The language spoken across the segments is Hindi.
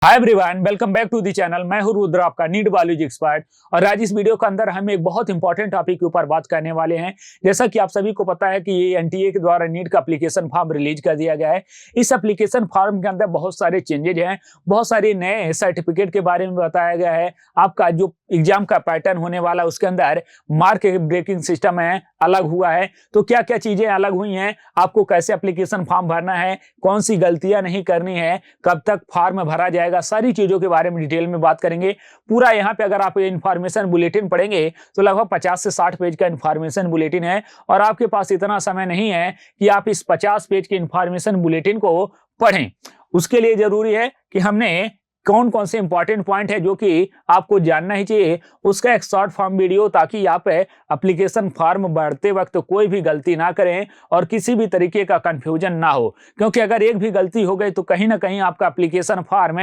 Hi everyone, welcome back to the channel. मैं हूं रुद्र, आपका नीट बायोलॉजी एक्सपर्ट। और आज इस वीडियो के अंदर हम एक बहुत इंपॉर्टेंट टॉपिक के ऊपर बात करने वाले हैं। जैसा कि आप सभी को पता है कि ये एनटीए के द्वारा नीट का एप्लीकेशन फॉर्म रिलीज कर दिया गया है। इस एप्लीकेशन फॉर्म के अंदर बहुत सारे चेंजेज हैं, बहुत सारे नए सर्टिफिकेट के बारे में बताया गया है। आपका जो एग्जाम का पैटर्न होने वाला है उसके अंदर मार्क ब्रेकिंग सिस्टम है, अलग हुआ है। तो क्या क्या चीजें अलग हुई हैं, आपको कैसे एप्लीकेशन फॉर्म भरना है, कौन सी गलतियां नहीं करनी है, कब तक फॉर्म भरा जाएगा, सारी चीजों के बारे में डिटेल में बात करेंगे। पूरा यहाँ पे अगर आप इन्फॉर्मेशन बुलेटिन पढ़ेंगे तो लगभग 50 से 60 पेज का इन्फॉर्मेशन बुलेटिन है। और आपके पास इतना समय नहीं है कि आप इस 50 पेज के इन्फॉर्मेशन बुलेटिन को पढ़ें। उसके लिए जरूरी है कि हमने कौन कौन से इंपॉर्टेंट पॉइंट है जो कि आपको जानना ही चाहिए, उसका एक शॉर्ट फॉर्म वीडियो, ताकि आप एप्लीकेशन फॉर्म भरते वक्त कोई भी गलती ना करें और किसी भी तरीके का कंफ्यूजन ना हो। क्योंकि अगर एक भी गलती हो गई तो कहीं ना कहीं आपका एप्लीकेशन फॉर्म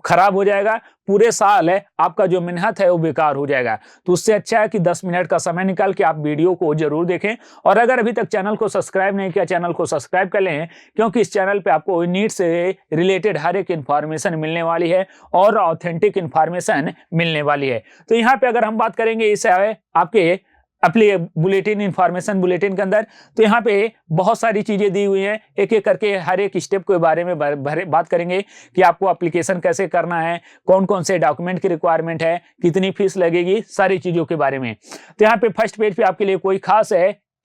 खराब हो जाएगा, पूरे साल आपका जो मेहनत है वो बेकार हो जाएगा। तो उससे अच्छा है कि 10 मिनट का समय निकाल के आप वीडियो को जरूर देखें। और अगर अभी तक चैनल को सब्सक्राइब नहीं किया, चैनल को सब्सक्राइब कर लें, क्योंकि इस चैनल पे आपको नीट से रिलेटेड हर एक इंफॉर्मेशन मिलने वाली है और ऑथेंटिक इंफॉर्मेशन मिलने वाली है। तो यहाँ पे अगर हम बात करेंगे इस आपके बुलेटिन, इंफॉर्मेशन बुलेटिन के अंदर, तो यहाँ पे बहुत सारी चीजें दी हुई हैं। एक एक करके हर एक स्टेप के बारे में बात करेंगे कि आपको एप्लीकेशन कैसे करना है, कौन कौन से डॉक्यूमेंट की रिक्वायरमेंट है, कितनी फीस लगेगी, सारी चीजों के बारे में। तो यहाँ पे फर्स्ट पेज पे आपके लिए कोई खास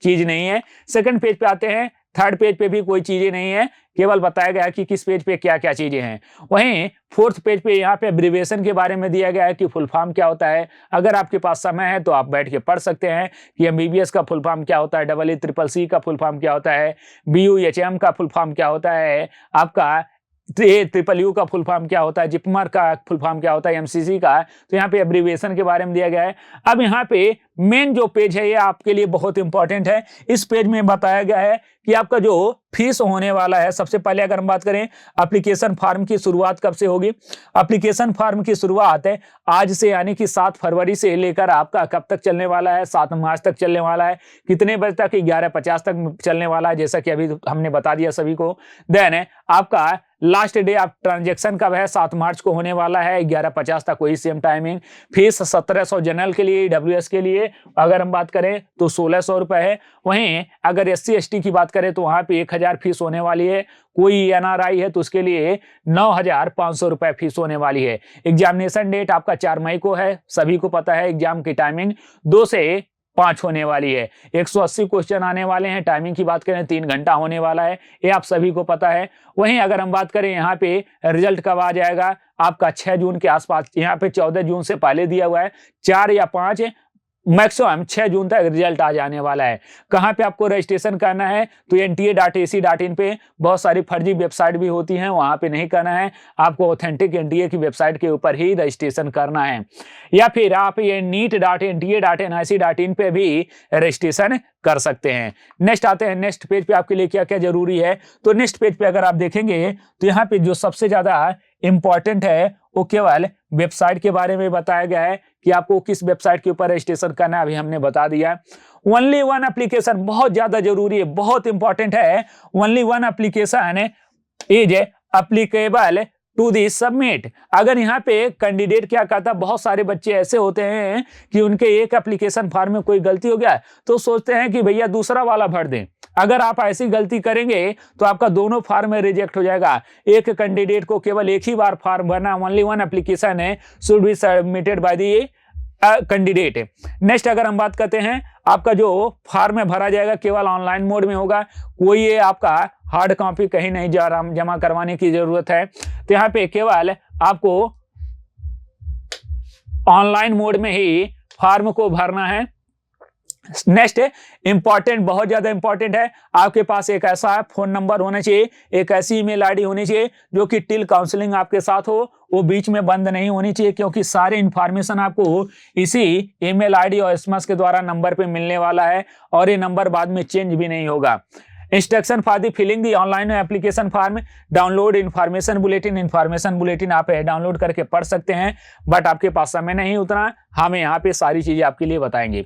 चीज नहीं है। सेकंड पेज पे आते हैं, थर्ड पेज पे भी कोई चीजें नहीं है, केवल बताया गया कि किस पेज पे क्या क्या चीजें हैं। वहीं फोर्थ पेज पे यहाँ पे एब्रिविएशन के बारे में दिया गया है कि फुल फॉर्म क्या होता है। अगर आपके पास समय है तो आप बैठ के पढ़ सकते हैं कि एमबीबीएस का फुल फॉर्म क्या होता है, EECCC का फुल फॉर्म क्या होता है, BUHM का फुल फॉर्म क्या होता है, आपका ट्रिपल का फुल फॉर्म क्या होता है, जिपमर का फुल फॉर्म क्या होता है, MCC का। तो यहाँ पे एब्रिविएशन के बारे में दिया गया है। अब यहाँ पे मेन जो पेज है ये आपके लिए बहुत इंपॉर्टेंट है। इस पेज में बताया गया है कि आपका जो फीस होने वाला है। सबसे पहले अगर हम बात करें एप्लीकेशन फॉर्म की शुरुआत कब से होगी। एप्लीकेशन फॉर्म की शुरुआत है आज से, यानी कि 7 फरवरी से लेकर आपका कब तक चलने वाला है, 7 मार्च तक चलने वाला है। कितने बजे तक? 11:50 तक चलने वाला है, जैसा कि अभी हमने बता दिया सभी को। देन आपका लास्ट डे ऑफ ट्रांजेक्शन कब है? 7 मार्च को होने वाला है, 11:50 तक, वही सेम टाइमिंग। फीस 1700 जनरल के लिए, WS के लिए अगर हम बात करें तो 1600 रुपए है। वहीं अगर SC ST की बात करें तो वहां पे 1000 फीस होने वाली है। कोई NRI है तो उसके लिए 9500 रुपए फीस होने वाली है। एग्जामिनेशन डेट आपका 4 मई को है, सभी को पता है। एग्जाम की टाइमिंग 2 से 5 होने वाली है। 180 क्वेश्चन आने वाले हैं। टाइमिंग की बात करें 3 घंटा होने वाला है, ये आप सभी को पता है। वहीं अगर हम बात करें यहाँ पे रिजल्ट कब आ जाएगा, आपका 6 जून के आसपास। यहाँ पे 14 जून से पहले दिया हुआ है, 4 या 5, मैक्सिमम 6 जून तक रिजल्ट आ जाने वाला है। कहाँ पे आपको रजिस्ट्रेशन करना है? तो nta.ac.in पे बहुत सारी फर्जी वेबसाइट भी होती हैं, वहां पे नहीं करना है। आपको ऑथेंटिक एनटीए की वेबसाइट के ऊपर ही रजिस्ट्रेशन करना है। या फिर आप ये neet.nta.nic.in पे भी रजिस्ट्रेशन कर सकते हैं। नेक्स्ट आते हैं, नेक्स्ट पेज पे आपके लिए क्या क्या जरूरी है। तो नेक्स्ट पेज पे अगर आप देखेंगे तो यहाँ पे जो सबसे ज्यादा इंपॉर्टेंट है वो केवल वेबसाइट के बारे में बताया गया है कि आपको किस वेबसाइट के ऊपर रजिस्ट्रेशन करना है, अभी हमने बता दिया। ओनली वन एप्लीकेशन बहुत ज्यादा जरूरी है, बहुत इंपॉर्टेंट है। Only one application is applicable to the submit. अगर यहाँ पे कैंडिडेट क्या कहता है, बहुत सारे बच्चे ऐसे होते हैं कि उनके एक एप्लीकेशन फॉर्म में कोई गलती हो गया तो सोचते हैं कि भैया दूसरा वाला भर दें। अगर आप ऐसी गलती करेंगे तो आपका दोनों फॉर्म रिजेक्ट हो जाएगा। एक कैंडिडेट को केवल एक ही बार फॉर्म भरना। ओनली वन एप्लीकेशन है should be submitted by the candidate. Next अगर हम बात करते हैं, आपका जो फॉर्म भरा जाएगा केवल ऑनलाइन मोड में होगा। कोई ये आपका हार्ड कॉपी कहीं नहीं जमा करवाने की जरूरत है। तो यहाँ पे केवल आपको ऑनलाइन मोड में ही फॉर्म को भरना है। नेक्स्ट इंपॉर्टेंट, बहुत ज्यादा इंपॉर्टेंट है, आपके पास एक ऐसा फोन नंबर होना चाहिए, एक ऐसी ईमेल आईडी होनी चाहिए जो कि टिल काउंसलिंग आपके साथ हो, वो बीच में बंद नहीं होनी चाहिए। क्योंकि सारे इंफॉर्मेशन आपको इसी ईमेल आईडी और SMS के द्वारा नंबर पे मिलने वाला है और ये नंबर बाद में चेंज भी नहीं होगा। Instruction for the filling the online application form, download information bulletin आप डाउनलोड करके पढ़ सकते हैं, बट आपके पास समय नहीं उतना, हम यहाँ पे सारी चीजें आपके लिए बताएंगे।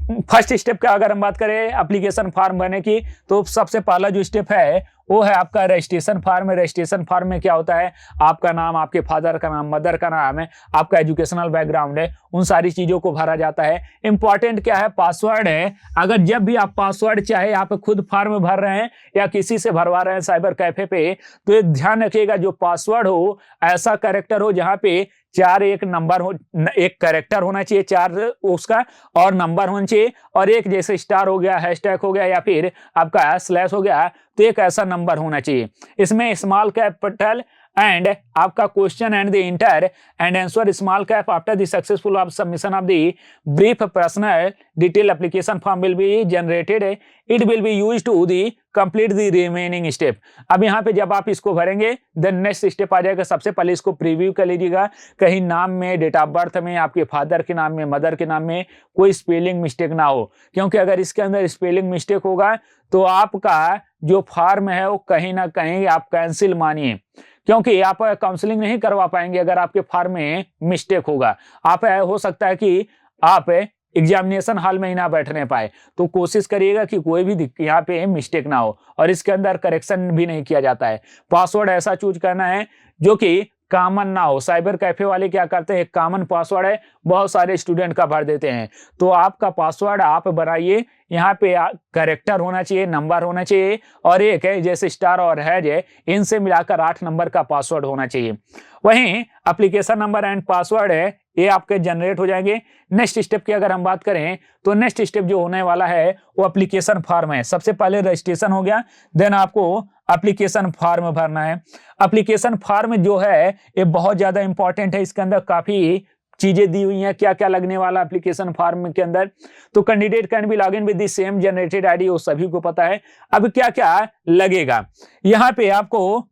फर्स्ट स्टेप का अगर हम बात करें एप्लीकेशन फॉर्म भरने की, तो सबसे पहला जो स्टेप है वो है आपका रजिस्ट्रेशन फॉर्म। रजिस्ट्रेशन फॉर्म में क्या होता है, आपका नाम, आपके फादर का नाम, मदर का नाम है, आपका एजुकेशनल बैकग्राउंड है, उन सारी चीजों को भरा जाता है। इंपॉर्टेंट क्या है, पासवर्ड है। अगर जब भी आप पासवर्ड, चाहे आप खुद फॉर्म भर रहे हैं या किसी से भरवा रहे हैं साइबर कैफे पे, तो ये ध्यान रखिएगा जो पासवर्ड हो ऐसा कैरेक्टर हो जहां पे 4 एक नंबर हो, एक कैरेक्टर होना चाहिए 4 उसका, और नंबर होना चाहिए, और एक जैसे स्टार हो गया, हैशटैग हो गया, या फिर आपका स्लैश हो गया, तो एक ऐसा नंबर होना चाहिए। इसमें स्मॉल कैपिटल एंड आपका question and the inter and answer small cap after the successful of submission of the brief personal detail application form will be generated, it will be used to the complete the remaining step. अब यहाँ पे जब आप इसको भरेंगे देन नेक्स्ट स्टेप आ जाएगा। सबसे पहले इसको प्रीव्यू कर लीजिएगा, कहीं नाम में, डेट ऑफ बर्थ में, आपके फादर के नाम में, मदर के नाम में कोई स्पेलिंग मिस्टेक ना हो, क्योंकि अगर इसके अंदर स्पेलिंग मिस्टेक होगा तो आपका जो फॉर्म है वो कहीं ना कहीं आप कैंसिल मानिए, क्योंकि आप काउंसलिंग नहीं करवा पाएंगे अगर आपके फॉर्म में मिस्टेक होगा। आप हो सकता है कि आप एग्जामिनेशन हॉल में ही ना बैठने पाए, तो कोशिश करिएगा कि कोई भी यहाँ पे मिस्टेक ना हो, और इसके अंदर करेक्शन भी नहीं किया जाता है। पासवर्ड ऐसा चूज करना है जो कि कॉमन ना हो। साइबर कैफे वाले क्या करते हैं, एक कॉमन पासवर्ड है, बहुत सारे स्टूडेंट का भर देते हैं, तो आपका पासवर्ड आप बनाइए, यहाँ पे कैरेक्टर होना चाहिए, नंबर होना चाहिए, और एक है जैसे स्टार और हैज है, इनसे मिलाकर 8 नंबर का पासवर्ड होना चाहिए। वहीं एप्लीकेशन नंबर एंड पासवर्ड है ये आपके जनरेट हो जाएंगे। नेक्स्ट स्टेप की अगर हम बात करें तो नेक्स्ट स्टेप जो होने वाला है वो एप्लीकेशन फॉर्म है। सबसे पहले रजिस्ट्रेशन हो गया, देन आपको एप्लीकेशन फॉर्म भरना है। एप्लीकेशन फॉर्म जो है ये बहुत ज्यादा इंपॉर्टेंट है, इसके अंदर काफी चीजें दी हुई हैं, क्या क्या लगने वाला एप्लीकेशन फॉर्म के अंदर। तो candidate can be log in with the same generated ID, वो सभी को पता है। अब क्या क्या लगेगा, यहाँ पे आपको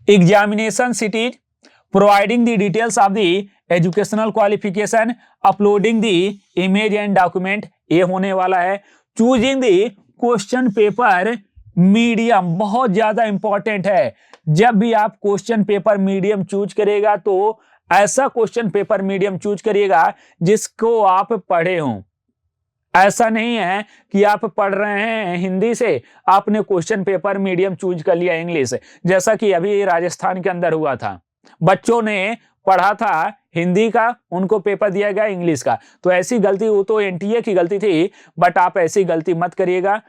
examination cities, providing the details of the educational qualification, uploading the image and document, ये होने वाला है। choosing the question paper medium बहुत ज्यादा इंपॉर्टेंट है। जब भी आप क्वेश्चन पेपर मीडियम चूज करेगा तो ऐसा क्वेश्चन पेपर मीडियम चूज करिएगा जिसको आप पढ़े हों। ऐसा नहीं है कि आप पढ़ रहे हैं हिंदी से, आपने क्वेश्चन पेपर मीडियम चूज कर लिया इंग्लिश, जैसा कि अभी राजस्थान के अंदर हुआ था। बच्चों ने पढ़ा था हिंदी का, उनको पेपर दिया गया इंग्लिश का। तो ऐसी गलती, वो तो एनटीए की गलती थी, बट आप ऐसी गलती मत करिएगा।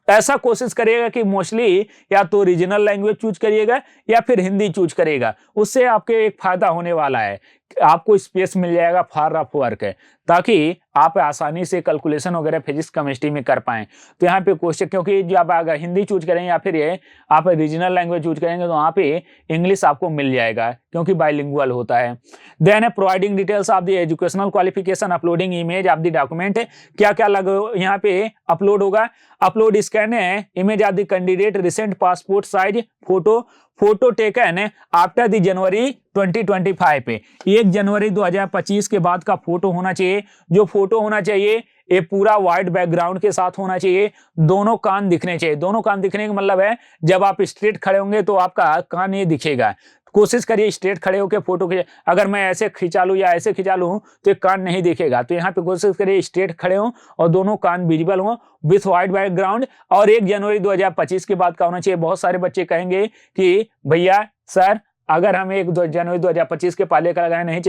ऐसा कोशिश करिएगा कि मोस्टली या तो रीजनल लैंग्वेज चूज करिएगा या फिर हिंदी चूज करिएगा। उससे आपके एक फायदा होने वाला है, आपको स्पेस मिल जाएगा फॉर ऑफ वर्क है, ताकि आप आसानी से कैलकुलेशन वगैरह फिजिक्स केमिस्ट्री में कर पाएं। तो यहाँ पे क्वेश्चन, क्योंकि जब अगर हिंदी चूज करेंगे या फिर ये आप रीजनल लैंग्वेज चूज करेंगे तो वहाँ पे इंग्लिश आपको मिल जाएगा, क्योंकि बाइलिंगुअल होता है। Then providing details of the educational qualification, uploading image of the document, क्या क्या यहाँ पे अपलोड होगा। अपलोड स्कैन है image of the candidate recent passport size photo taken after the January 2025 पे, 1 जनवरी 2025 के बाद का फोटो होना चाहिए। जो फोटो होना चाहिए ये पूरा वाइट बैकग्राउंड के साथ होना चाहिए, दोनों कान दिखने चाहिए। दोनों कान दिखने का मतलब है जब आप स्ट्रेट खड़े होंगे तो आपका कान ये दिखेगा। कोशिश करिए स्ट्रेट खड़े होकर फोटो खींचे, अगर मैं ऐसे खिंचा लूं या ऐसे खिंचा लूं तो कान नहीं दिखेगा। तो यहाँ पे कोशिश करिए स्ट्रेट खड़े हो और दोनों कान विजिबल हो विथ वाइट बैकग्राउंड, और 1 जनवरी 2025 के बाद का होना चाहिए। बहुत सारे बच्चे कहेंगे कि भैया सर अगर हम 1 जनवरी 2025 के पहले का लगाए नहीं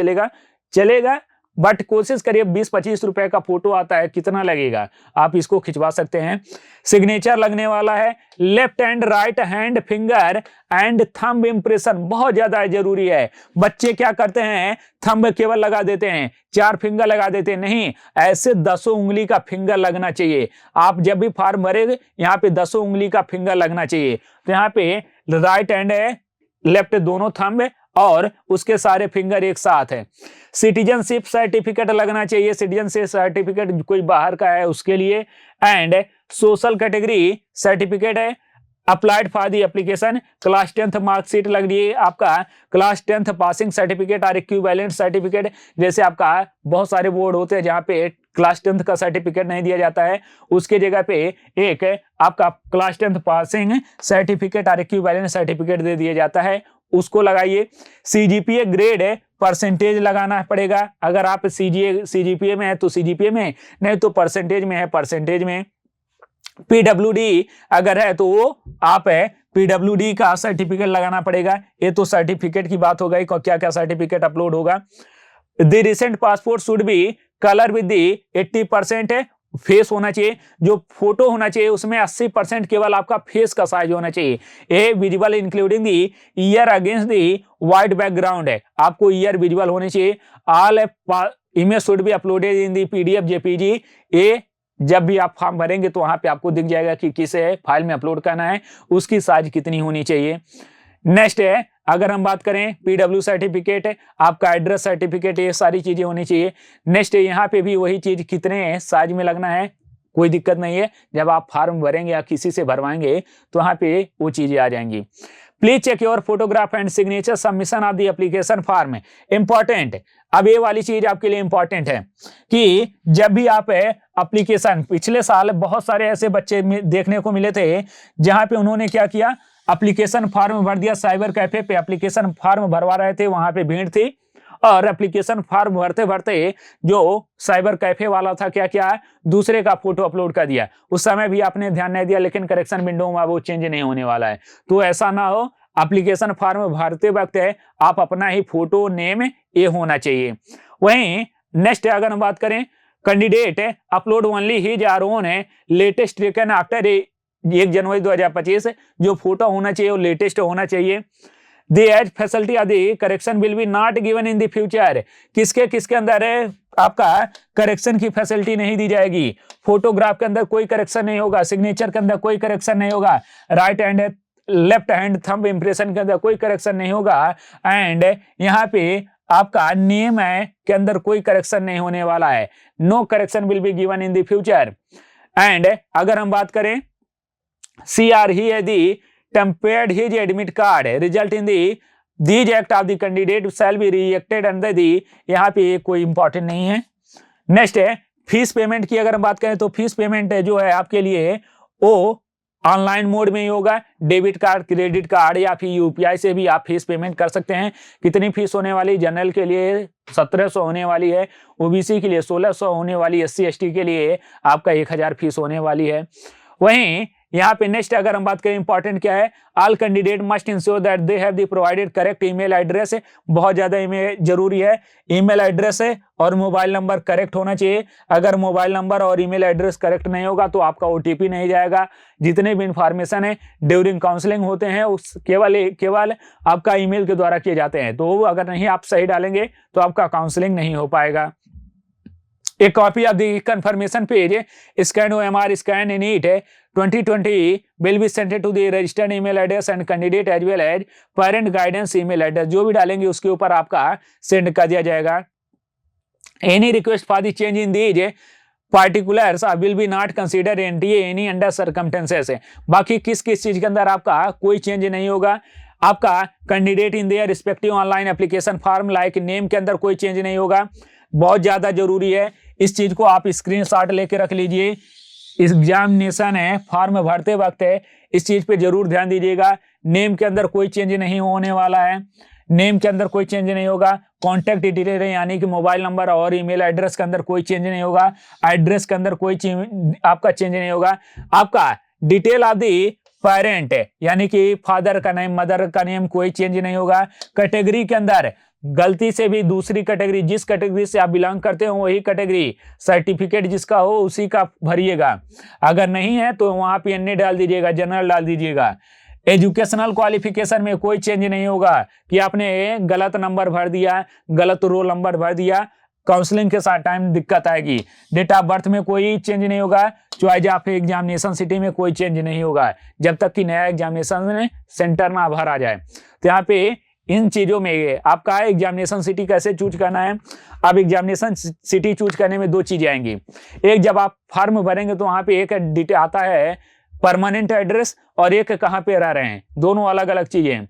चलेगा, बट कोशिश करिए 20-25 रुपए का फोटो आता है, कितना लगेगा, आप इसको खिंचवा सकते हैं। सिग्नेचर लगने वाला है, left and right hand finger and thumb impression बहुत ज्यादा जरूरी है। बच्चे क्या करते हैं, थंब केवल लगा देते हैं, 4 फिंगर लगा देते हैं, नहीं, ऐसे 10 उंगली का फिंगर लगना चाहिए। आप जब भी फॉर्म भरेंगे यहाँ पे 10 उंगली का फिंगर लगना चाहिए। तो यहाँ पे राइट एंड है, लेफ्ट दोनों थंब और उसके सारे फिंगर एक साथ है। सिटीजनशिप सर्टिफिकेट लगना चाहिए, सिटीजनशिप सर्टिफिकेट कोई बाहर का है उसके लिए। एंड सोशल कैटेगरी सर्टिफिकेट है applied for the application. Class 10th marksheet लग रही है, आपका क्लास 10th पासिंग सर्टिफिकेट और इक्विवेलेंट सर्टिफिकेट। जैसे आपका बहुत सारे बोर्ड होते हैं जहाँ पे क्लास 10th का सर्टिफिकेट नहीं दिया जाता है, उसके जगह पे एक आपका क्लास 10th पासिंग सर्टिफिकेट और इक्विवेलेंट सर्टिफिकेट दे दिया जाता है, उसको लगाइए। सीजीपीए ग्रेड परसेंटेज लगाना पड़ेगा। अगर आप सीजीपीए में है तो सीजीपीए में, नहीं तो परसेंटेज में है परसेंटेज में। पीडब्ल्यूडी अगर है तो वो आप है पीडब्ल्यूडी का सर्टिफिकेट लगाना पड़ेगा। ये तो सर्टिफिकेट की बात हो गई, क्या क्या सर्टिफिकेट अपलोड होगा। The recent passport should be colour with the 80% face होना चाहिए। जो फोटो होना चाहिए उसमें 80% केवल आपका फेस का साइज होना चाहिए। A visible including the ear against the white background है, आपको ईयर विजिबल होने चाहिए। All image should be uploaded in the PDF JPG. ए जब भी आप फॉर्म भरेंगे तो वहां पे आपको दिख जाएगा कि किसे फाइल में अपलोड करना है, उसकी साइज कितनी होनी चाहिए। नेक्स्ट है, अगर हम बात करें पीडब्ल्यू सर्टिफिकेट है, आपका एड्रेस सर्टिफिकेट, ये सारी चीजें होनी चाहिए। नेक्स्ट है, यहाँ पे भी वही चीज कितने साइज में लगना है, कोई दिक्कत नहीं है। जब आप फॉर्म भरेंगे या किसी से भरवाएंगे तो वहां पे वो चीजें आ जाएंगी। Please check your photograph and signature submission of the application form. Important, अब ये वाली चीज आपके लिए इंपॉर्टेंट है कि जब भी आप एप्लीकेशन, पिछले साल बहुत सारे ऐसे बच्चे देखने को मिले थे जहां पे उन्होंने क्या किया, एप्लीकेशन फॉर्म भर दिया, साइबर कैफे पे एप्लीकेशन फॉर्म भरवा रहे थे, वहां पे भीड़ थी और एप्लीकेशन फॉर्म भरते भरते जो साइबर कैफे वाला था क्या किया, दूसरे का फोटो अपलोड कर दिया। उस समय भी आपने ध्यान नहीं दिया, लेकिन करेक्शन विंडो में वो चेंज नहीं होने वाला है। तो ऐसा ना हो, एप्लीकेशन फॉर्म भरते वक्त आप अपना ही फोटो नेम ये होना चाहिए। वहीं नेक्स्ट अगर हम बात करें, candidate upload only his our own latest taken after 1 जनवरी 2025। जो फोटो होना चाहिए वो लेटेस्ट होना चाहिए। The as facility of the correction will be not given in the future. किसके किसके अंदर है आपका करेक्शन की फैसिलिटी नहीं दी जाएगी। फोटोग्राफ के अंदर कोई करेक्शन नहीं होगा, सिग्नेचर के अंदर कोई करेक्शन नहीं होगा, right hand left hand thumb impression के अंदर कोई करेक्शन नहीं होगा, एंड यहाँ पे आपका नेम है के अंदर कोई करेक्शन नहीं होने वाला है। No correction will be given in the future. And अगर हम बात करें, CR ही है दी tempered his admit card result in these act of the candidate shall be rejected under the, यहाँ पे कोई इंपॉर्टेंट नहीं है। नेक्स्ट है फीस पेमेंट की, अगर हम बात करें तो फीस पेमेंट जो है आपके लिए वो ऑनलाइन मोड में ही होगा। डेबिट कार्ड, क्रेडिट कार्ड या फिर यूपीआई से भी आप फीस पेमेंट कर सकते हैं। कितनी फीस होने वाली, जनरल के लिए 1700 होने वाली है, ओबीसी के लिए 1600 होने वाली, SC ST के लिए आपका 1000 फीस होने वाली है। वहीं यहाँ पे नेक्स्ट अगर हम बात करें, इंपॉर्टेंट क्या है, all candidate must ensure that they have the provided correct email address. बहुत ज्यादा ईमेल जरूरी है, ईमेल एड्रेस है और मोबाइल नंबर करेक्ट होना चाहिए। अगर मोबाइल नंबर और ईमेल एड्रेस करेक्ट नहीं होगा तो आपका OTP नहीं जाएगा। जितने भी इंफॉर्मेशन है ड्यूरिंग काउंसलिंग होते हैं उस केवल आपका ईमेल के द्वारा किए जाते हैं, तो अगर नहीं आप सही डालेंगे तो आपका काउंसलिंग नहीं हो पाएगा। A copy of the confirmation page scanned OMR scan in it 2020 will be sent to the registered email address and candidate as well as parent guidance email address। जो भी डालेंगे उसके ऊपर आपका सेंड कर दिया जाएगा। Any request for the change in these particulars will be not considered NTA any under circumstances। बाकी किस किस चीज के अंदर आपका कोई चेंज नहीं होगा। आपका candidate in their respective online application form like name के अंदर कोई चेंज नहीं होगा। बहुत ज्यादा जरूरी है, इस चीज को आप स्क्रीनशॉट लेके रख लीजिए। एग्जामिनेशन है, फॉर्म भरते वक्त है, इस चीज पे जरूर ध्यान दीजिएगा। नेम के अंदर कोई चेंज नहीं होने वाला है, नेम के अंदर कोई चेंज नहीं होगा। कॉन्टैक्ट डिटेल यानी कि मोबाइल नंबर और ईमेल एड्रेस के अंदर कोई चेंज नहीं होगा। एड्रेस के अंदर कोई आपका चेंज नहीं होगा। आपका डिटेल ऑफ दी पेरेंट यानी कि फादर का नेम, मदर का नेम कोई चेंज नहीं होगा। कैटेगरी के अंदर गलती से भी दूसरी कैटेगरी, जिस कैटेगरी से आप बिलोंग करते हो वही कैटेगरी, सर्टिफिकेट जिसका हो उसी का भरिएगा। अगर नहीं है तो वहां पे NA डाल दीजिएगा, जनरल डाल दीजिएगा। एजुकेशनल क्वालिफिकेशन में कोई चेंज नहीं होगा कि आपने गलत नंबर भर दिया, गलत रोल नंबर भर दिया, काउंसलिंग के साथ टाइम दिक्कत आएगी। डेट ऑफ बर्थ में कोई चेंज नहीं होगा। चॉइस ऑफ एग्जामिनेशन सिटी में कोई चेंज नहीं होगा जब तक कि नया एग्जामिनेशन सेंटर ना भरा जाए। तो यहाँ पे इन चीजों में आपका एग्जामिनेशन सिटी कैसे चूज करना है। अब एग्जामिनेशन सिटी चूज करने में दो चीजें आएंगी। एक, जब आप फॉर्म भरेंगे तो वहां पे एक डिटेल आता है परमानेंट एड्रेस और एक कहाँ पे रह रहे हैं, दोनों अलग अलग चीजें हैं।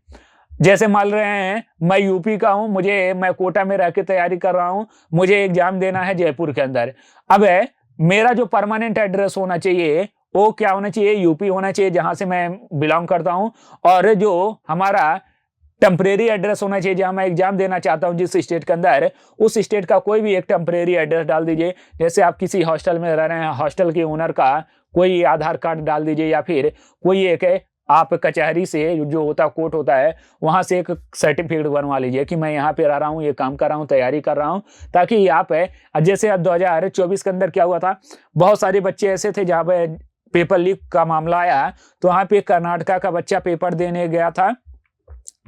जैसे मान रहे हैं मैं यूपी का हूं, मैं कोटा में रह के तैयारी कर रहा हूं, मुझे एग्जाम देना है जयपुर के अंदर। अब मेरा जो परमानेंट एड्रेस होना चाहिए वो क्या होना चाहिए, यूपी होना चाहिए जहां से मैं बिलोंग करता हूं। और जो हमारा टेम्परेरी एड्रेस होना चाहिए जहां मैं एग्जाम देना चाहता हूं जिस स्टेट के अंदर, उस स्टेट का कोई भी एक टेम्परेरी एड्रेस डाल दीजिए। जैसे आप किसी हॉस्टल में रह रहे हैं, हॉस्टल के ओनर का कोई आधार कार्ड डाल दीजिए, या फिर कोई एक आप कचहरी से जो होता कोर्ट होता है वहां से एक सर्टिफिकेट बनवा लीजिए कि मैं यहाँ पे रह रहा हूँ, ये काम कर रहा हूँ, तैयारी कर रहा हूँ, ताकि आप जैसे अब 2024 के अंदर क्या हुआ था, बहुत सारे बच्चे ऐसे थे जहाँ पे पेपर लीक का मामला आया, तो वहां पे कर्नाटका का बच्चा पेपर देने गया था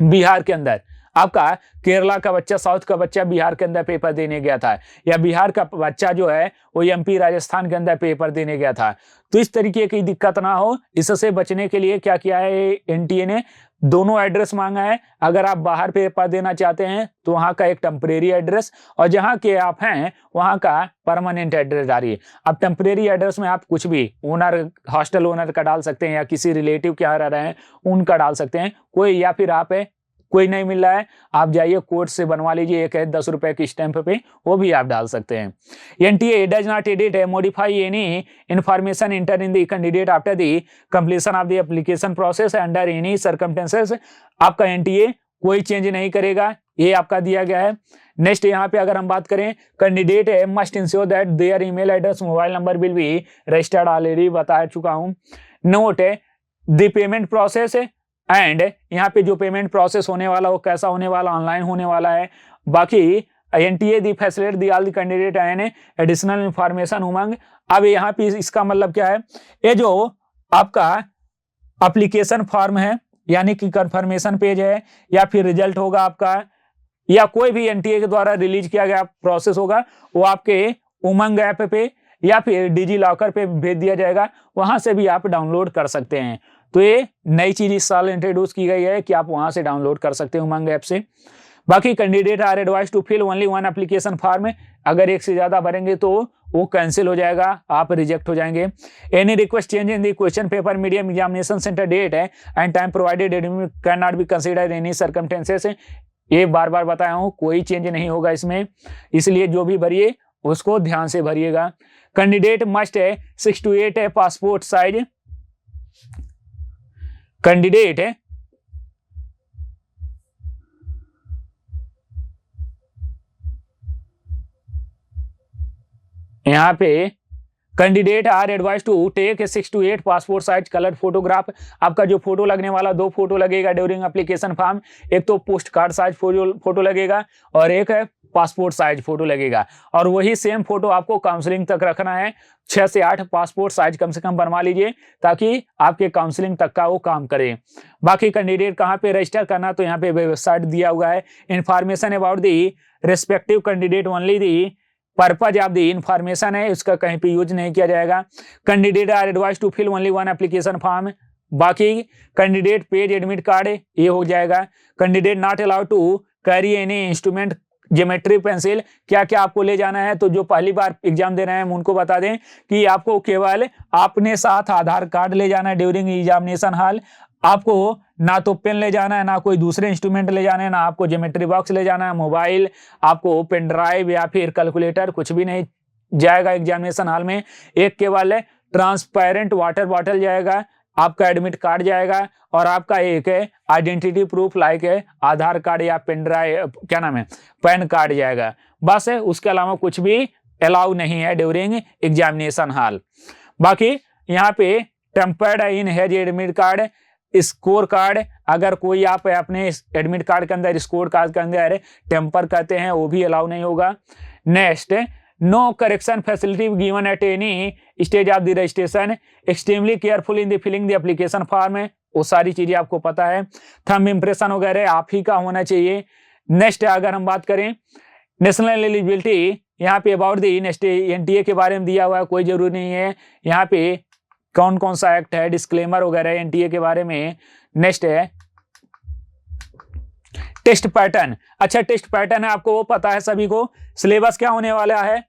बिहार के अंदर, आपका केरला का बच्चा, साउथ का बच्चा बिहार के अंदर पेपर देने गया था, या बिहार का बच्चा जो है वो एमपी राजस्थान के अंदर पेपर देने गया था। तो इस तरीके की दिक्कत ना हो, इससे बचने के लिए क्या किया है एनटीए ने, दोनों एड्रेस मांगा है। अगर आप बाहर पेपर देना चाहते हैं तो वहां का एक टेम्परेरी एड्रेस, और जहां के आप हैं वहां का परमानेंट एड्रेस डालिए। अब टेम्परेरी एड्रेस में आप कुछ भी ओनर, हॉस्टल ओनर का डाल सकते हैं, या किसी रिलेटिव के यहाँ रह रहे हैं उनका डाल सकते हैं कोई, या फिर आप कोई नहीं मिल रहा है आप जाइए कोर्ट से बनवा लीजिए, एक है 10 रुपए की स्टैंप पे, वो भी आप डाल सकते हैं। NTA does not edit modify any information inter in the candidate after the completion of the application process under any circumstances. आपका एनटीए कोई चेंज नहीं करेगा, ये आपका दिया गया है। नेक्स्ट यहाँ पे अगर हम बात करें, candidate must ensure that there email address mobile number will be registered, already बता चुका हूँ। Note the payment process and यहाँ पे जो पेमेंट प्रोसेस होने वाला वो कैसा होने वाला, ऑनलाइन होने वाला है। बाकी NTA the facility the all the candidate and additional information Umang. अब यहाँ पे इसका मतलब क्या है, ये जो आपका एप्लीकेशन फॉर्म है यानी कि कंफर्मेशन पेज है, या फिर रिजल्ट होगा आपका, या कोई भी एनटीए के द्वारा रिलीज किया गया प्रोसेस होगा, वो आपके उमंग ऐप पे या फिर डिजी लॉकर पे भेज दिया जाएगा, वहां से भी आप डाउनलोड कर सकते हैं। तो ये नई चीज इस साल इंट्रोड्यूस की गई है कि आप वहां से डाउनलोड कर सकते हैं उमंग ऐप से। बाकी candidate are advise to fill only one application form, अगर एक से ज्यादा भरेंगे तो वो कैंसिल हो जाएगा, आप रिजेक्ट हो जाएंगे। Any request change in the question paper medium examination centre date है and time provided can not be considered any circumstances. ये बार बार बताया हूं, कोई चेंज नहीं होगा इसमें, इसलिए जो भी भरिए उसको ध्यान से भरिएगा। Candidate must 6 to 8 passport size, candidate यहाँ पे candidate are advise to take 6 to 8 passport size colour photograph. आपका जो फोटो लगने वाला, 2 फोटो लगेगा ड्यूरिंग एप्लीकेशन फॉर्म, एक तो पोस्ट कार्ड साइज फोटो लगेगा और एक है पासपोर्ट साइज फोटो लगेगा, और वही सेम फोटो आपको काउंसलिंग तक रखना है। 6 से 8 पासपोर्ट साइज कम से कम बनवा लीजिए ताकि आपके काउंसलिंग तक का वो काम करे। बाकी कैंडिडेट कहाँ पे रजिस्टर करना, तो यहाँ पे वेबसाइट दिया हुआ है। Information about the respective candidate only the purpose of the information है, इसका कहीं पे यूज नहीं किया जाएगा। Candidate are advise to fill only one application form. बाकी कैंडिडेट पेज एडमिट कार्ड ये हो जाएगा। Candidate not allowed to carry any instrument geometry pencil. क्या क्या आपको ले जाना है, तो जो पहली बार एग्जाम दे रहे हैं हम उनको बता दें कि आपको केवल अपने साथ आधार कार्ड ले जाना है ड्यूरिंग एग्जामिनेशन हॉल। आपको ना तो पेन ले जाना है, ना कोई दूसरे इंस्ट्रूमेंट ले जाना है, ना आपको ज्योमेट्री बॉक्स ले जाना है, मोबाइल, आपको पेन ड्राइव या फिर कैलकुलेटर कुछ भी नहीं जाएगा एग्जामिनेशन हॉल में। एक केवल ट्रांसपेरेंट वाटर बॉटल जाएगा, आपका एडमिट कार्ड जाएगा, और आपका एक आइडेंटिटी प्रूफ लाइक आधार कार्ड या पेन ड्राइव, क्या नाम है, पैन कार्ड जाएगा। बस उसके अलावा कुछ भी अलाउ नहीं है ड्यूरिंग एग्जामिनेशन हॉल। बाकी यहाँ पे tempered in has admit card, score card, अगर कोई आप अपने एडमिट कार्ड के अंदर स्कोर कार्ड के अंदर टेम्पर करते हैं वो भी अलाउ नहीं होगा। Next, no correction facility given at any stage of the registration, extremely careful in the filling the application form, वो सारी चीजें आपको पता है। थंब इंप्रेशन वगैरह आप ही का होना चाहिए। नेक्स्ट अगर हम बात करें नेशनल एलिजिबिलिटी, यहाँ पे अबाउट द एनटीए के बारे में दिया हुआ है, कोई जरूरी नहीं है यहाँ पे कौन कौन सा एक्ट है, डिस्क्लेमर वगैरह एनटीए के बारे में। नेक्स्ट है टेस्ट पैटर्न। अच्छा, टेस्ट पैटर्न है आपको वो पता है सभी को। सिलेबस क्या होने वाला है,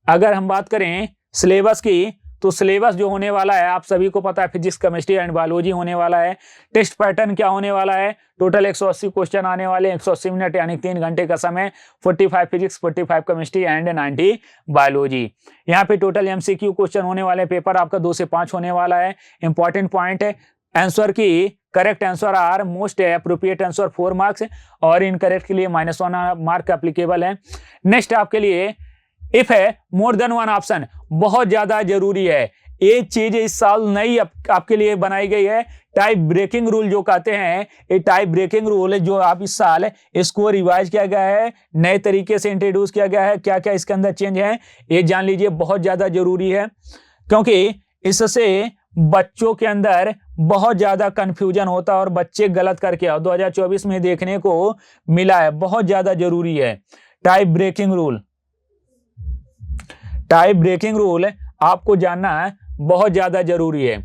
अगर हम बात करें सिलेबस की, तो सिलेबस जो होने वाला है आप सभी को पता है, फिजिक्स, केमिस्ट्री एंड बायोलॉजी होने वाला है। टेस्ट पैटर्न क्या होने वाला है, टोटल 180 क्वेश्चन आने वाले, 180 मिनट यानी 3 घंटे का समय, 45 फिजिक्स, 45 केमिस्ट्री एंड 90 बायोलॉजी। यहाँ पे टोटल एमसीक्यू क्वेश्चन होने वाले, पेपर आपका 2 से 5 होने वाला है। इंपॉर्टेंट पॉइंट है, आंसर की correct answer or most appropriate answer 4 marks और इनकरेक्ट के लिए -1 मार्क एप्लीकेबल है। नेक्स्ट आपके लिए इफ है मोर देन वन ऑप्शन बहुत ज्यादा जरूरी है। एक चीज इस साल नई आपके लिए बनाई गई है, टाइप ब्रेकिंग रूल जो कहते हैं। ये टाइप ब्रेकिंग रूल है जो आप इस साल इसको रिवाइज किया गया है, नए तरीके से इंट्रोड्यूस किया गया है। क्या क्या इसके अंदर चेंज है ये जान लीजिए, बहुत ज्यादा जरूरी है क्योंकि इससे बच्चों के अंदर बहुत ज्यादा कंफ्यूजन होता है और बच्चे गलत करके 2024 में देखने को मिला है। बहुत ज्यादा जरूरी है type breaking rule. Type breaking rule आपको जानना है, बहुत ज्यादा जरूरी है।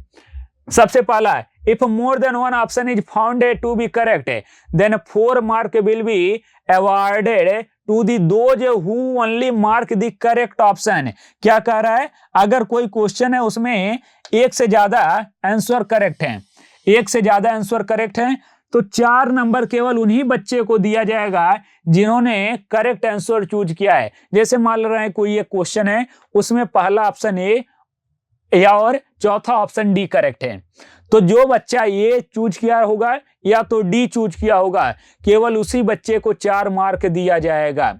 सबसे पहला if more than one option is found to be correct then 4 mark will be awarded to the those who only mark the correct option. क्या कह रहा है, अगर कोई क्वेश्चन है उसमें एक से ज्यादा आंसर करेक्ट है, एक से ज्यादा आंसर करेक्ट है तो 4 नंबर केवल उन्हीं बच्चे को दिया जाएगा जिन्होंने करेक्ट आंसर चूज किया है। जैसे मान रहे हैं कोई एक क्वेश्चन है उसमें पहला ऑप्शन ए या और चौथा ऑप्शन डी करेक्ट है, तो जो बच्चा ए चूज किया होगा या तो डी चूज किया होगा केवल उसी बच्चे को 4 मार्क दिया जाएगा।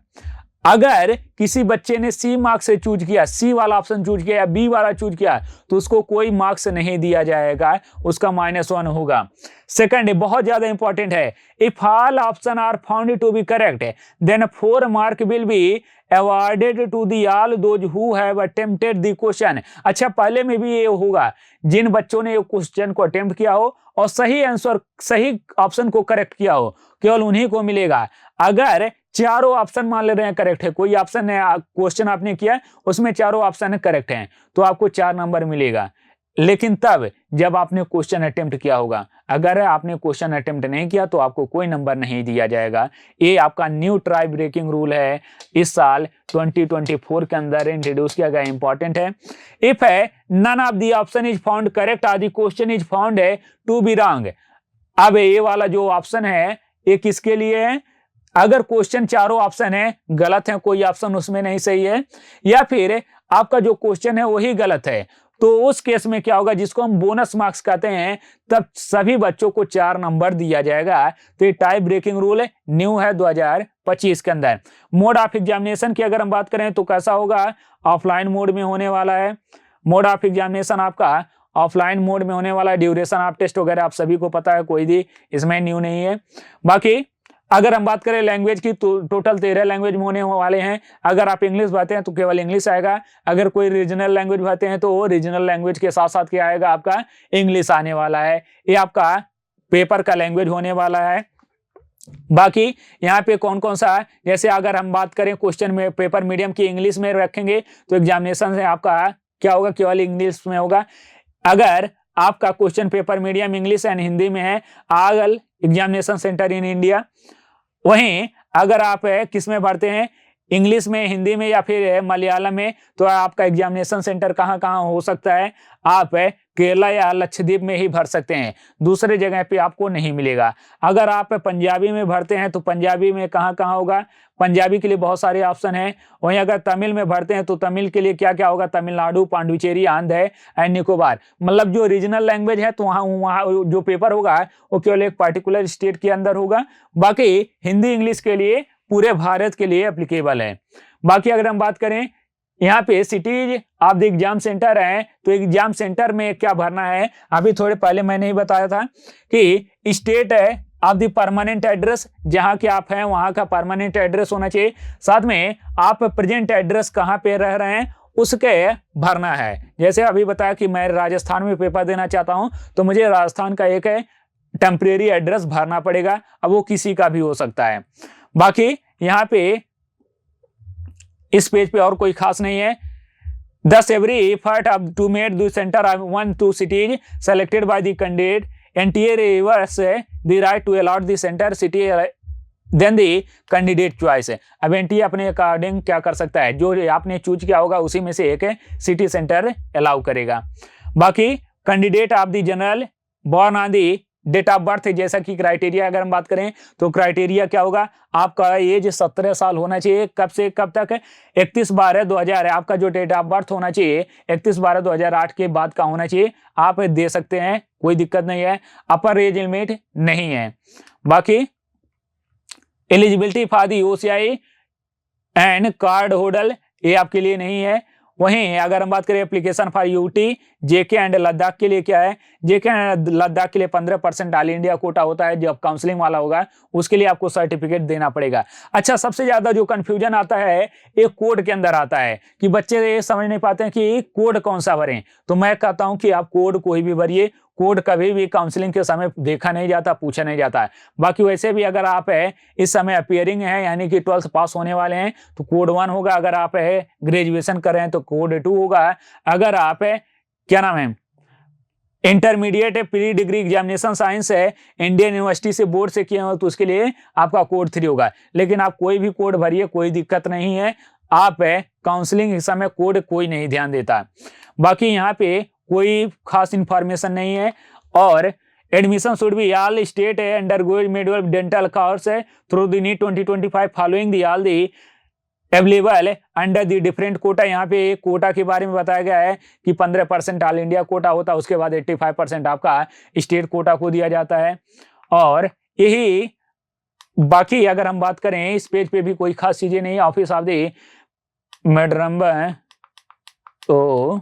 अगर किसी बच्चे ने सी मार्क से चूज किया, सी वाला ऑप्शन चूज किया या बी वाला चूज किया तो उसको कोई मार्क्स नहीं दिया जाएगा, उसका -1 होगा। सेकंड बहुत ज्यादा इंपॉर्टेंट है, if all option are found to be correct then 4 mark will be awarded to the all those who have attempted the question। अच्छा पहले में भी ये होगा, जिन बच्चों ने क्वेश्चन को अटेम्प्ट किया हो और सही आंसर सही ऑप्शन को करेक्ट किया हो केवल उन्हीं को मिलेगा। अगर चारों ऑप्शन मान ले रहे हैं करेक्ट है, कोई ऑप्शन है क्वेश्चन आपने किया उसमें चारों ऑप्शन करेक्ट हैं तो आपको 4 नंबर मिलेगा, लेकिन तब जब आपने क्वेश्चन अटेम्प्ट किया होगा। अगर आपने क्वेश्चन अटेम्प्ट नहीं किया तो आपको कोई नंबर नहीं दिया जाएगा। ये आपका न्यू टाइप ब्रेकिंग रूल है, इस साल 2024 के अंदर इंट्रोड्यूस किया गया, इंपॉर्टेंट है। इफ है none of the option is found correct और द क्वेश्चन इज फाउंड है टू बी रॉन्ग। अब ये वाला जो ऑप्शन है ये किसके लिए है, अगर क्वेश्चन चारों ऑप्शन है गलत है, कोई ऑप्शन उसमें नहीं सही है या फिर आपका जो क्वेश्चन है वही गलत है, तो उस केस में क्या होगा, जिसको हम बोनस मार्क्स कहते हैं, तब सभी बच्चों को 4 नंबर दिया जाएगा। तो ये टाइप ब्रेकिंग रूल न्यू है 2025 के अंदर। मोड ऑफ एग्जामिनेशन की अगर हम बात करें तो कैसा होगा, ऑफलाइन मोड में होने वाला है। मोड ऑफ एग्जामिनेशन आपका ऑफलाइन मोड में होने वाला है। ड्यूरेशन ऑफ टेस्ट वगैरह आप सभी को पता है, कोई भी इसमें न्यू नहीं है। बाकी अगर हम बात करें लैंग्वेज की तो टोटल 13 लैंग्वेज में होने वाले हैं। अगर आप इंग्लिश पढ़ते हैं तो केवल इंग्लिश आएगा, अगर कोई रीजनल लैंग्वेज पढ़ते हैं तो रीजनल लैंग्वेज के साथ साथ क्या आएगा, आपका इंग्लिश आने वाला है। ये आपका पेपर का लैंग्वेज होने वाला है। बाकी यहाँ पे कौन कौन सा है, जैसे अगर हम बात करें क्वेश्चन में पेपर मीडियम की इंग्लिश में रखेंगे तो एग्जामिनेशन से आपका क्या होगा, केवल इंग्लिश में होगा। अगर आपका question paper medium English and Hindi में है, आगल एग्जामिनेशन सेंटर इन इंडिया। वहीं अगर आप किस में भरते हैं, इंग्लिश में, हिंदी में या फिर मलयालम में, तो आपका एग्जामिनेशन सेंटर कहाँ कहाँ हो सकता है, आप केरला या लक्षद्वीप में ही भर सकते हैं, दूसरे जगह पे आपको नहीं मिलेगा। अगर आप पंजाबी में भरते हैं तो पंजाबी में कहाँ कहाँ होगा, पंजाबी के लिए बहुत सारे ऑप्शन हैं। वहीं अगर तमिल में भरते हैं तो तमिल के लिए क्या क्या होगा, तमिलनाडु, पांडुचेरी, आंध्र एंड निकोबार। मतलब जो रीजनल लैंग्वेज है तो वहाँ जो पेपर होगा वो केवल एक पर्टिकुलर स्टेट के अंदर होगा। बाकी हिंदी इंग्लिश के लिए पूरे भारत के लिए एप्लीकेबल है। बाकी अगर हम बात करें यहाँ पे cities of the exam centre है, तो एग्जाम सेंटर में क्या भरना है, अभी थोड़े पहले मैंने ही बताया था कि स्टेट है ऑफ द परमानेंट एड्रेस, जहाँ के आप हैं वहाँ का परमानेंट एड्रेस होना चाहिए, साथ में आप प्रेजेंट एड्रेस कहाँ पे रह रहे हैं उसके भरना है। जैसे अभी बताया कि मैं राजस्थान में पेपर देना चाहता हूँ तो मुझे राजस्थान का एक टेम्परेरी एड्रेस भरना पड़ेगा, अब वो किसी का भी हो सकता है। बाकी यहाँ पे इस पेज पे और कोई खास नहीं है। Thus every effort to make the center of 1 2 cities selected by the candidate NTA reverse the right to allot the center city then the candidate choice। अब NTA अपने अकॉर्डिंग क्या कर सकता है, जो आपने चूज किया होगा उसी में से एक सिटी सेंटर अलाउ करेगा। बाकी candidate of the general born on the date of birth, जैसा कि क्राइटेरिया अगर हम बात करें तो क्राइटेरिया क्या होगा, आपका एज 17 साल होना चाहिए। कब से कब तक है? 31/12/2000 है आपका जो डेट ऑफ बर्थ होना चाहिए, 31/12/2008 के बाद का होना चाहिए। आप दे सकते हैं, कोई दिक्कत नहीं है, अपर एज लिमिट नहीं है। बाकी eligibility for the OCI and card holder, ये आपके लिए नहीं है। वहीं अगर हम बात करें application for UT JK and Ladakh के लिए क्या है, जेके एंड लद्दाख के लिए 15% ऑल इंडिया कोटा होता है। जब काउंसलिंग वाला होगा उसके लिए आपको सर्टिफिकेट देना पड़ेगा। अच्छा, सबसे ज्यादा जो कंफ्यूजन आता है एक कोड के अंदर आता है कि बच्चे ये समझ नहीं पाते हैं कि कोड कौन सा भरें। तो मैं कहता हूं कि आप कोड कोई भी भरिए, कोड कभी भी काउंसलिंग के समय देखा नहीं जाता, पूछा नहीं जाता है। बाकी वैसे भी अगर आप है इस समय अपियरिंग है यानी कि 12th पास होने वाले हैं तो कोड 1 होगा, अगर आप है ग्रेजुएशन कर रहे हैं तो कोड 2 होगा, अगर आप है क्या नाम है इंटरमीडिएट है, प्री डिग्री एग्जामिनेशन साइंस है, इंडियन यूनिवर्सिटी से बोर्ड से किए हो तो उसके लिए आपका कोड 3 होगा। लेकिन आप कोई भी कोड भरिए, कोई दिक्कत नहीं है। आप है काउंसलिंग के समय कोड कोई नहीं ध्यान देता। बाकी यहाँ पे कोई खास इंफॉर्मेशन नहीं है। और admission should be all state है अंडरगोइंग मेडिकल डेंटल कोर्स है through the NEET 2025 following the all the available under the different quota. यहाँ पे कोटा के बारे में बताया गया है कि 15% ऑल इंडिया कोटा होता है, उसके बाद 85% आपका स्टेट कोटा को दिया जाता है। और यही बाकी अगर हम बात करें इस पेज पे भी कोई खास चीजें नहीं। ऑफिस ऑफ द मेडरम्बा तो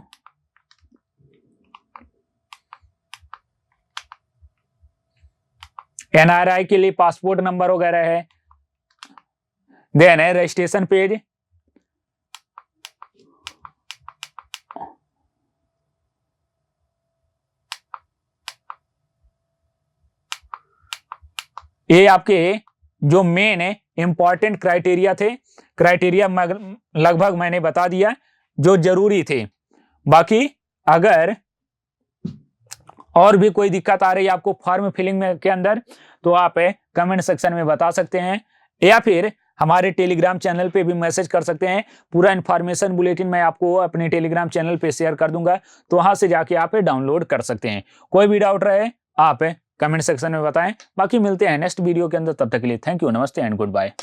NRI के लिए पासपोर्ट नंबर वगैरह है। देन है रजिस्ट्रेशन पेज, ये आपके जो मेन है इंपॉर्टेंट क्राइटेरिया थे, क्राइटेरिया लगभग मैंने बता दिया जो जरूरी थे। बाकी अगर और भी कोई दिक्कत आ रही है आपको फॉर्म फिलिंग में के अंदर तो आप कमेंट सेक्शन में बता सकते हैं या फिर हमारे टेलीग्राम चैनल पे भी मैसेज कर सकते हैं। पूरा इन्फॉर्मेशन बुलेटिन मैं आपको अपने टेलीग्राम चैनल पे शेयर कर दूंगा, तो वहां से जाके आप डाउनलोड कर सकते हैं। कोई भी डाउट रहे आप कमेंट सेक्शन में बताएं। बाकी मिलते हैं नेक्स्ट वीडियो के अंदर, तब तक के लिए थैंक यू, नमस्ते एंड गुड बाय।